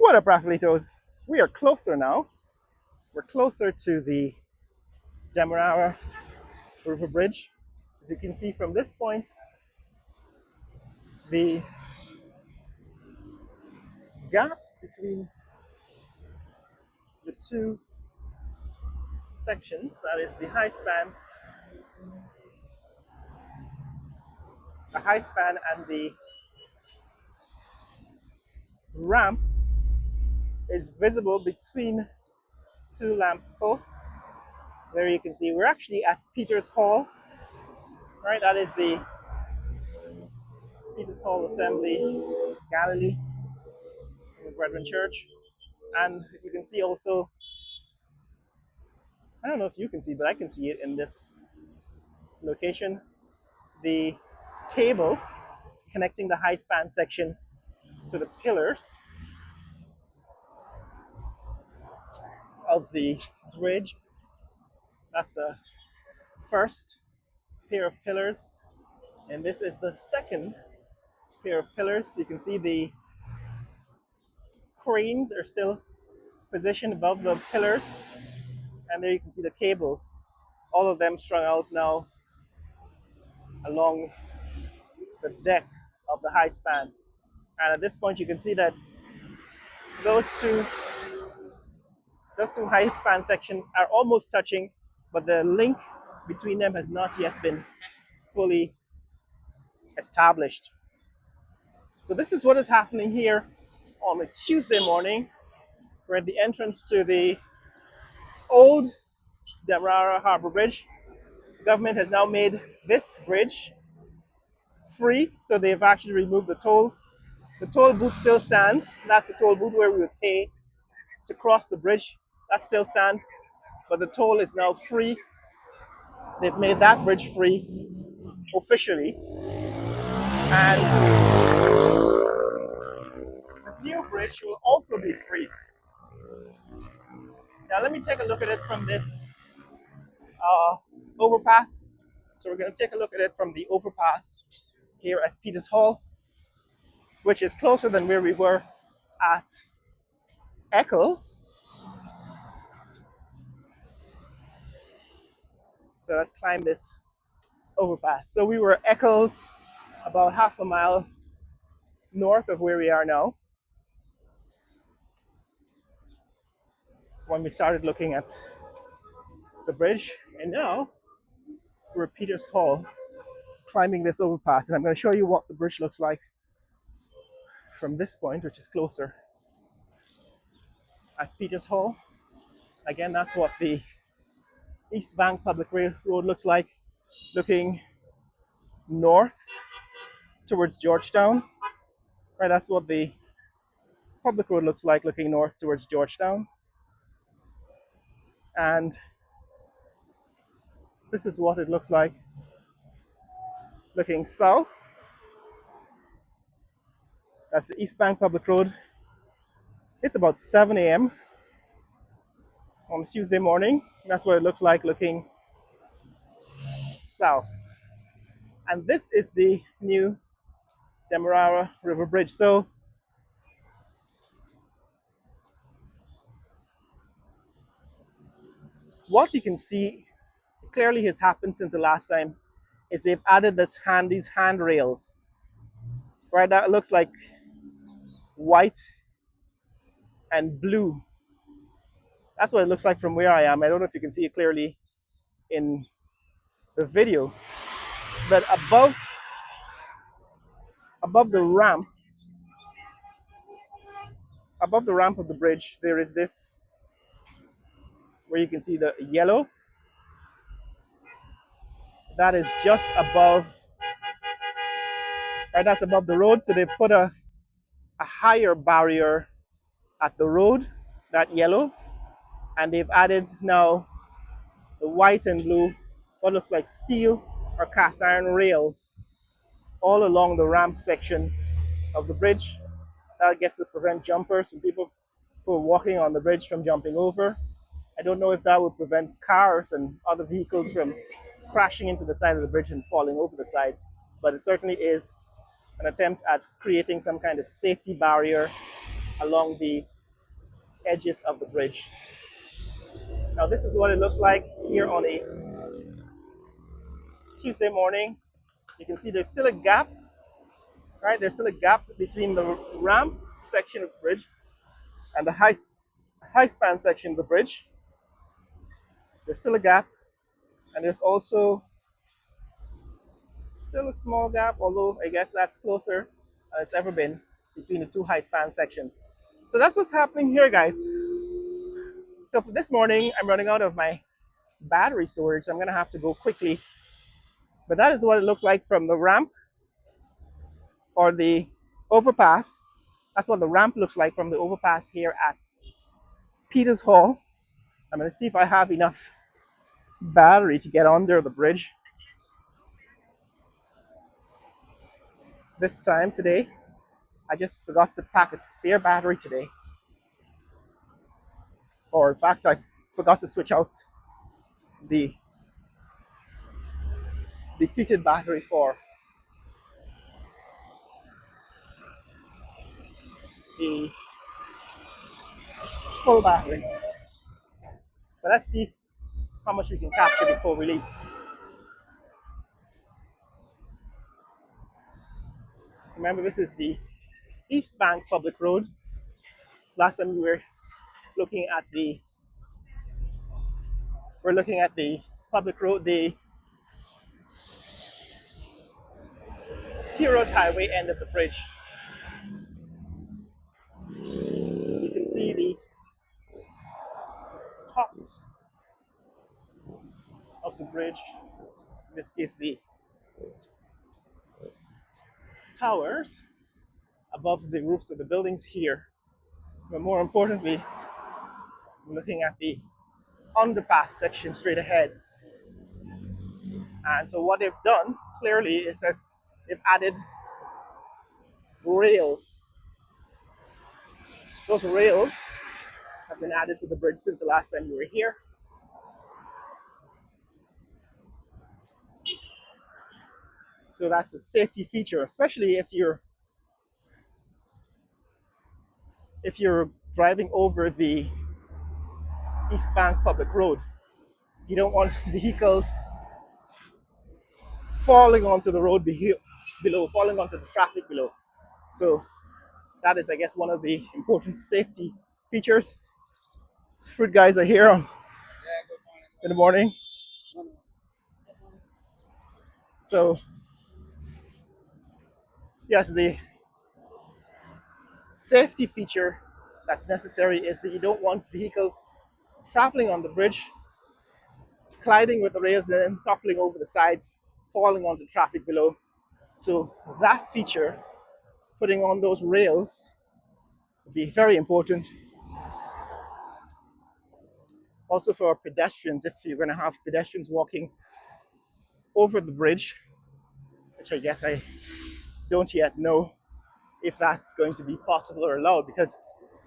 What up, Raffalitos? We are closer now. We're closer to the Demerara River Bridge. As you can see from this point, the gap between the two sections, that is the high span and the ramp, is visible between two lamp posts. There you can see we're actually at Peter's Hall, right? That is the Peter's Hall Assembly Galilee in the Brethren Church. And you can see also, I don't know if you can see, but I can see it in this location, the cables connecting the high span section to the pillars of the bridge. That's the first pair of pillars, and this is the second pair of pillars. You can see the cranes are still positioned above the pillars, and there you can see the cables, all of them strung out now along the deck of the high span. And at this point you can see that those two high span sections are almost touching, but the link between them has not yet been fully established. So this is what is happening here on a Tuesday morning. We're at the entrance to the old Demerara Harbour Bridge. The government has now made this bridge free, so they've actually removed the tolls. The toll booth still stands. That's the toll booth where we would pay to cross the bridge. That still stands, but the toll is now free. They've made that bridge free officially, and the new bridge will also be free. Now let me take a look at it from this overpass. So we're going to take a look at it from the overpass here at Peters Hall, which is closer than where we were at Eccles. So let's climb this overpass. So we were at Eccles, about half a mile north of where we are now, when we started looking at the bridge. And now we're at Peters Hall, climbing this overpass. And I'm going to show you what the bridge looks like from this point, which is closer at Peters Hall. Again, that's what the East Bank Public Road looks like, looking north towards Georgetown. Right, that's what the public road looks like, looking north towards Georgetown. And this is what it looks like looking south. That's the East Bank Public Road. It's about 7 a.m. on Tuesday morning. That's what it looks like looking south. And this is the new Demerara River Bridge. So what you can see clearly has happened since the last time is they've added these handrails. Right, that looks like white and blue. That's what it looks like from where I am. I don't know if you can see it clearly in the video, but above the ramp of the bridge, there is this, where you can see the yellow. That is just above, right, that's above the road. So they've put a higher barrier at the road, that yellow, and they've added now the white and blue, what looks like steel or cast iron rails all along the ramp section of the bridge. That gets to prevent jumpers and people who are walking on the bridge from jumping over. I don't know if that would prevent cars and other vehicles from crashing into the side of the bridge and falling over the side, but it certainly is an attempt at creating some kind of safety barrier along the edges of the bridge. Now this is what it looks like here on a Tuesday morning. You can see there's still a gap, right? There's still a gap between the ramp section of the bridge and the high span section of the bridge. There's still a gap, and there's also still a small gap, although I guess that's closer than it's ever been between the two high span sections. So that's what's happening here, guys. So for this morning, I'm running out of my battery storage, so I'm gonna have to go quickly. But that is what it looks like from the ramp or the overpass. That's what the ramp looks like from the overpass here at Peters Hall. I'm gonna see if I have enough battery to get under the bridge this time today. I just forgot to pack a spare battery today. Or in fact, I forgot to switch out the depleted battery for the full battery. But let's see how much we can capture before we leave. Remember, this is the East Bank Public Road. Last time we were looking at the public road, the Heroes Highway end of the bridge. You can see the tops of the bridge. In this case, the towers above the roofs of the buildings here. But more importantly, we're looking at the underpass section straight ahead. And so what they've done clearly is that they've added rails. Those rails have been added to the bridge since the last time we were here. So that's a safety feature, especially if you're driving over the East Bank Public Road. You don't want vehicles falling onto the road below, falling onto the traffic below. So that is, I guess, one of the important safety features. Fruit guys are here in the morning. So yes, the safety feature that's necessary is that you don't want vehicles traveling on the bridge, colliding with the rails and then toppling over the sides, falling onto traffic below. So that feature, putting on those rails, would be very important. Also for pedestrians, if you're going to have pedestrians walking over the bridge, which I guess I don't yet know if that's going to be possible or allowed, because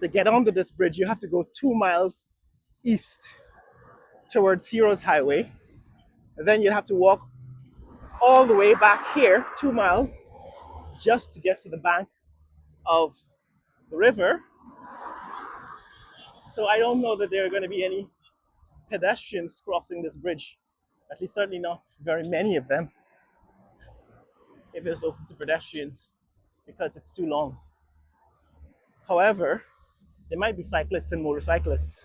to get onto this bridge, you have to go 2 miles east towards Heroes Highway. And then you'd have to walk all the way back here, 2 miles, just to get to the bank of the river. So I don't know that there are going to be any pedestrians crossing this bridge, at least certainly not very many of them, if it's open to pedestrians, because it's too long. However, there might be cyclists and motorcyclists,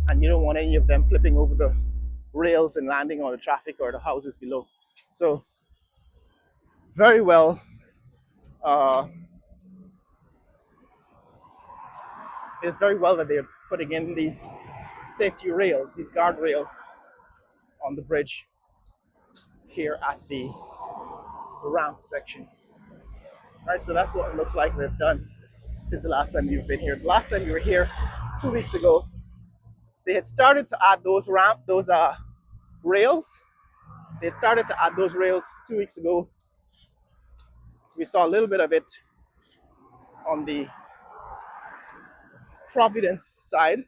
and you don't want any of them flipping over the rails and landing on the traffic or the houses below. So very well it's very well that they're putting in these safety rails, these guardrails on the bridge here at the ramp section. All right, so that's what it looks like they've done since the last time you've been here. The last time you were here 2 weeks ago, they had started to add those rails. They had started to add those rails 2 weeks ago. We saw a little bit of it on the Providence side,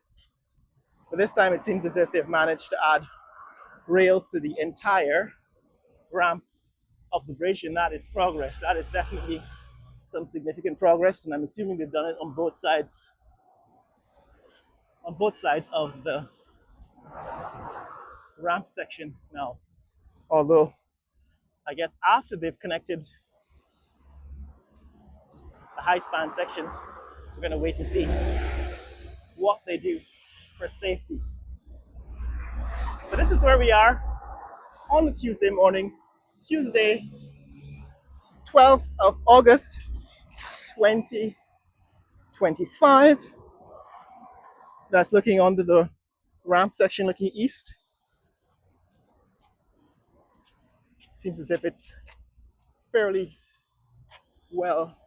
but this time it seems as if they've managed to add rails to the entire ramp of the bridge, and that is progress. That is definitely some significant progress, and I'm assuming they've done it on both sides on both sides of the ramp section now. Although, I guess after they've connected the high span sections, we're going to wait and see what they do for safety. So this is where we are on a Tuesday morning, Tuesday, 12th of August, 2025. That's looking onto the ramp section, looking east. Seems as if it's fairly well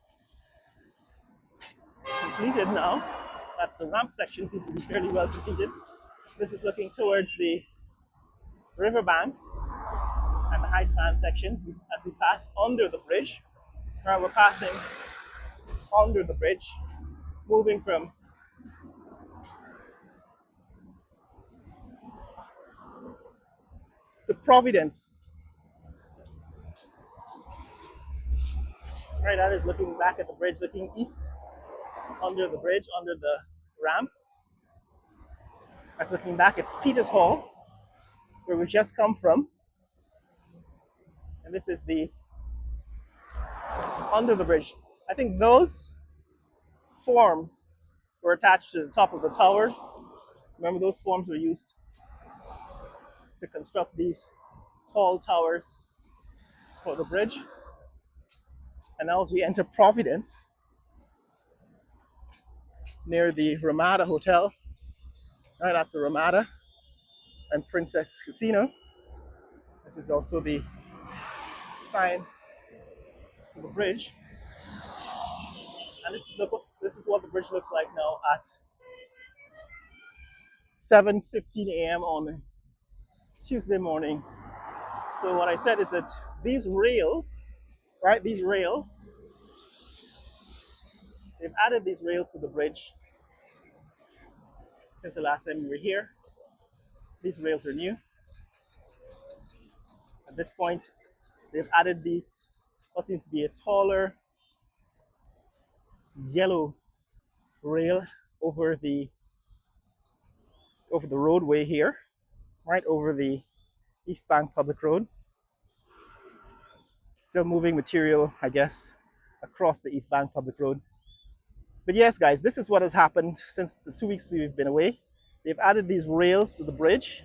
completed now. That's the ramp section, seems to be fairly well completed. This is looking towards the riverbank and the high span sections as we pass under the bridge. Now we're passing under the bridge, moving from the Providence. Right, that is looking back at the bridge, looking east, under the bridge, under the ramp. That's looking back at Peters Hall, where we just come from. And this is the under the bridge. I think those forms were attached to the top of the towers. Remember, those forms were used to construct these tall towers for the bridge. And now as we enter Providence, near the Ramada Hotel, right, that's the Ramada and Princess Casino. This is also the sign for the bridge. And this is what the bridge looks like now at 7:15 a.m. on Tuesday morning. So what I said is that these rails, right, they've added these rails to the bridge since the last time we were here. These rails are new. At this point, they've added these, what seems to be a taller yellow rail over the roadway here, right over the East Bank Public Road. Still moving material, I guess, across the East Bank Public Road. But yes, guys, this is what has happened since the 2 weeks we've been away. They've added these rails to the bridge,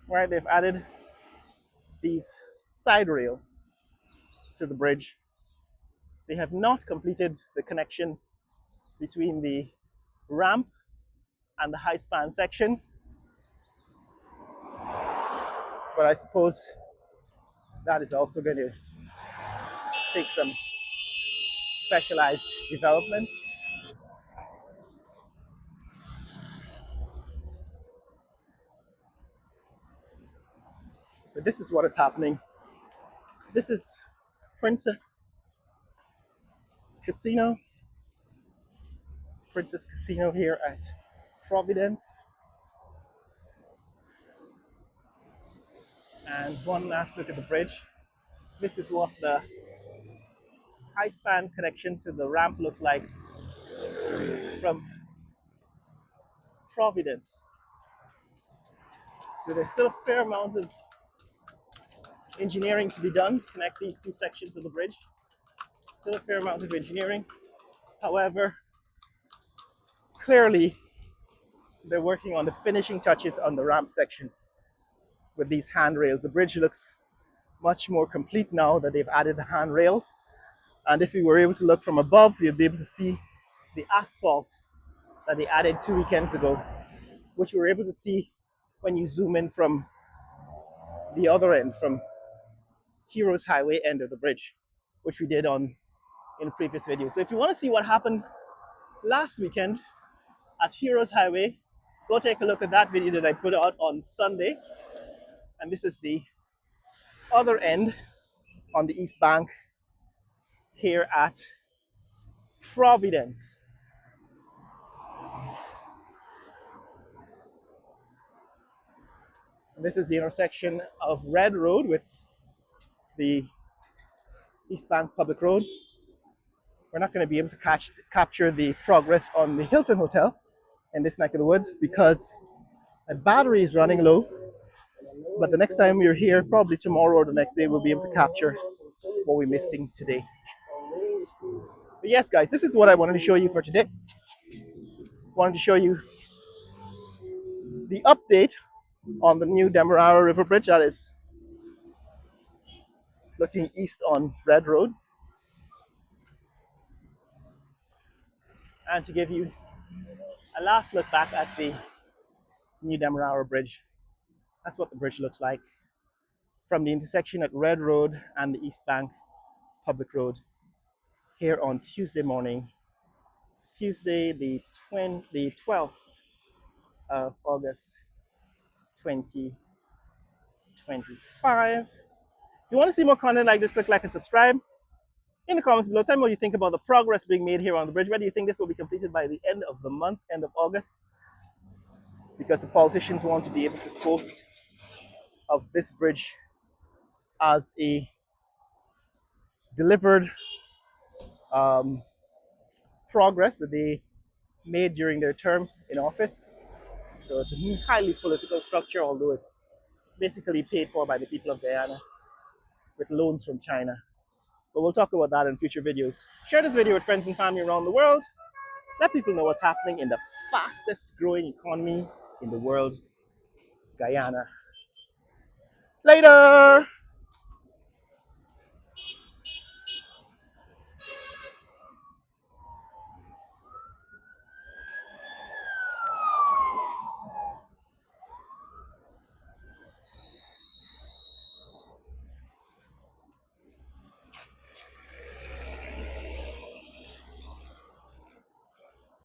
right? They've added these side rails to the bridge. They have not completed the connection between the ramp and the high span section. But I suppose that is also going to take some specialized development. But this is what is happening. This is Princess Casino here at Providence. And one last look at the bridge. This is what the high span connection to the ramp looks like from Providence. So there's still a fair amount of engineering to be done to connect these two sections of the bridge. Still a fair amount of engineering. However, clearly they're working on the finishing touches on the ramp section with these handrails. The bridge looks much more complete now that they've added the handrails. And if you were able to look from above, you'd be able to see the asphalt that they added 2 weekends ago, which you were able to see when you zoom in from the other end, from Heroes Highway end of the bridge, which we did in a previous video. So if you want to see what happened last weekend at Heroes Highway, go take a look at that video that I put out on Sunday. And this is the other end on the East Bank here at Providence. And this is the intersection of Red Road with the East Bank Public Road. We're not going to be able to capture the progress on the Hilton Hotel in this neck of the woods because my battery is running low. But the next time we're here, probably tomorrow or the next day, we'll be able to capture what we're missing today. But yes, guys, this is what I wanted to show you for today. Wanted to show you the update on the new Demerara River Bridge that is looking east on Red Road, and to give you a last look back at the new Demerara Bridge. That's what the bridge looks like from the intersection at Red Road and the East Bank Public Road here on Tuesday morning, Tuesday the 12th of August 2025. If you want to see more content like this, click like and subscribe. In the comments below, tell me what you think about the progress being made here on the bridge. Whether you think this will be completed by the end of the month, end of August, because the politicians want to be able to post of this bridge as a delivered um, progress that they made during their term in office. So it's a highly political structure, although it's basically paid for by the people of Guyana with loans from China. But we'll talk about that in future videos. Share this video with friends and family around the world. Let people know what's happening in the fastest growing economy in the world, Guyana. Later!